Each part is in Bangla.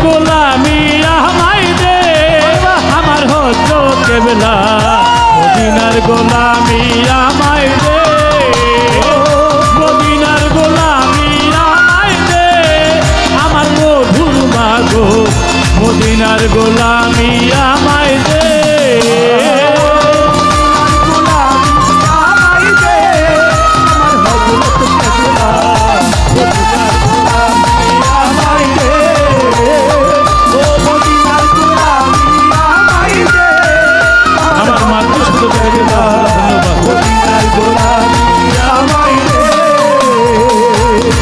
গোলামি আমায় দে আমার হযরত কেবলা মদিনার গোলামি আমায় দে মদিনার গোলামি আমায় দে আমার মধুর মাগো মদিনার গোলামি আমায় দে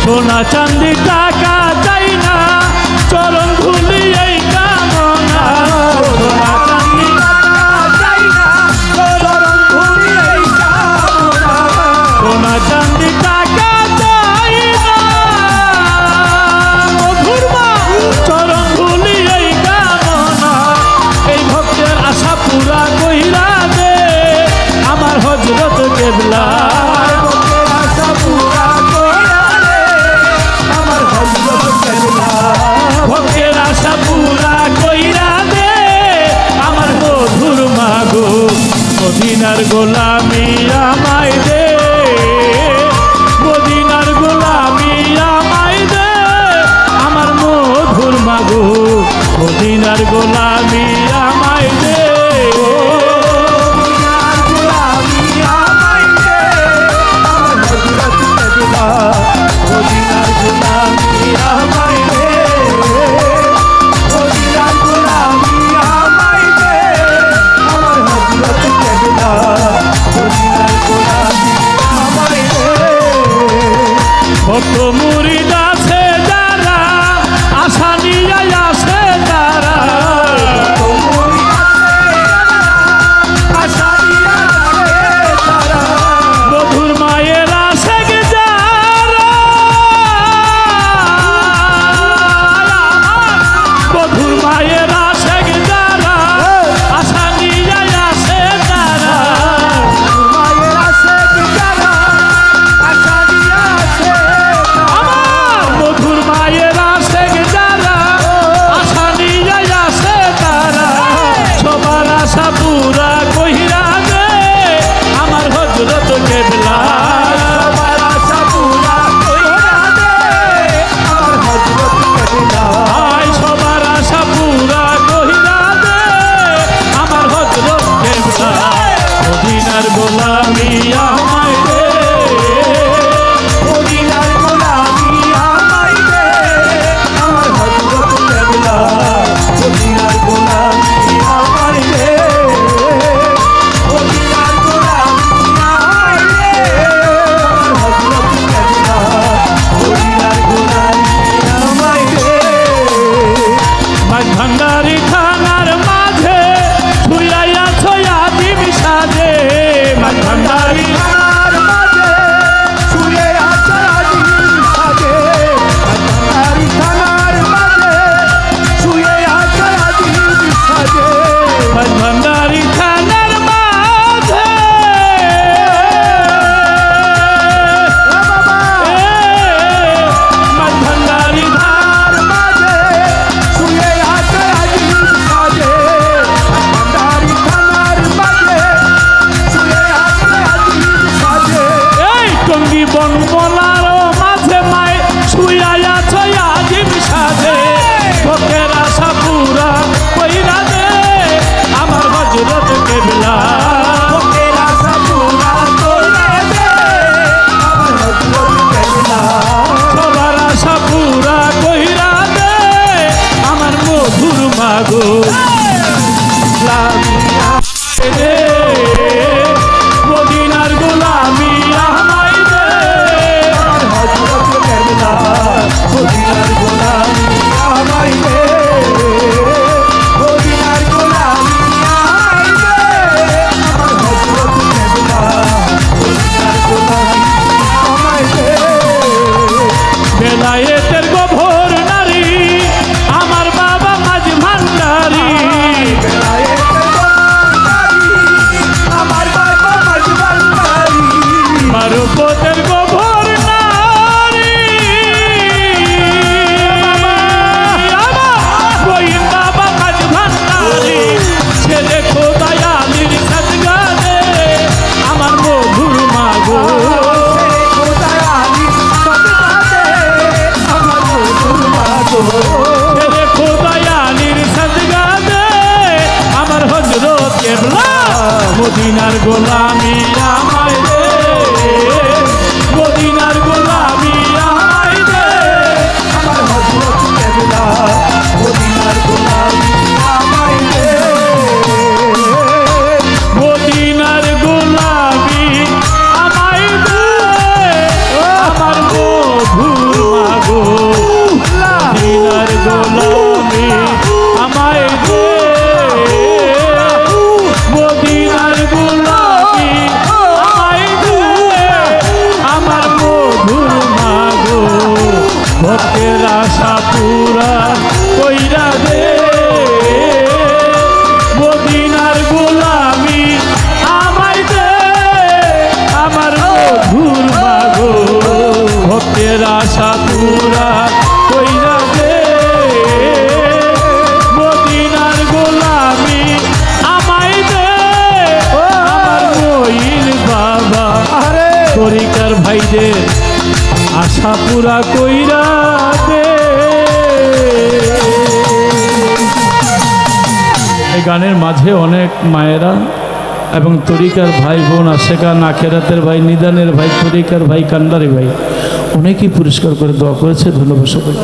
সোনা চাঁদি টাকা চাই না চরণ ধুলি এই কামনা সোনা চাঁদি টাকা চাই না চরণ ধুলি এই কামনা সোনা চাঁদি টাকা চাই না মধুর মা চরণ ধুলি এই কামনা এই ভক্তের আশা পুরা কইরা দে আমার হযরত কেবলা ভক্তের আশা পুরা কইরা দে আমার মধুর মাগো মদিনার গোলামি আমায় দে মদিনার গোলামি আমায় দে আমার মধুর মাগো মদিনার গোলামি আমায় দে ভক্ত মুরিদ আছে যারা আশা নিয়ে আসে তারা মদিনার গোলামি আমায় দে, মদিনার গোলামি আমায় দে, আমার হযরত কেবলা মদিনার গোলামি আমায় দে। মদিনার গোলামি আমায় দে, আমার মধুর মাগো মদিনার গোলামি আমায় দে, মদিনার গোলামি আমায় দে, আমার মধুর মাগো ভক্তের আশা পুরা কইরা দে, মদিনার গোলামি আমায় দে, আমার মধুর মাগো ভক্তের আশা পুরা কইরা দে, মদিনার গোলামি আমায় দে, আমার মইন বাবা আরে তরিকার ভাইদের আশা পুরা কইরা দে। এই গানের মাঝে অনেক মায়েরা এবং তরিকার ভাই বোন আশেকান আখেরাতের ভাই নিদানের ভাই তরিকার ভাই কান্ডারি ভাই অনেকেই পুরস্কার করে দোয়া করেছে। ধন্যবাদ সবাই।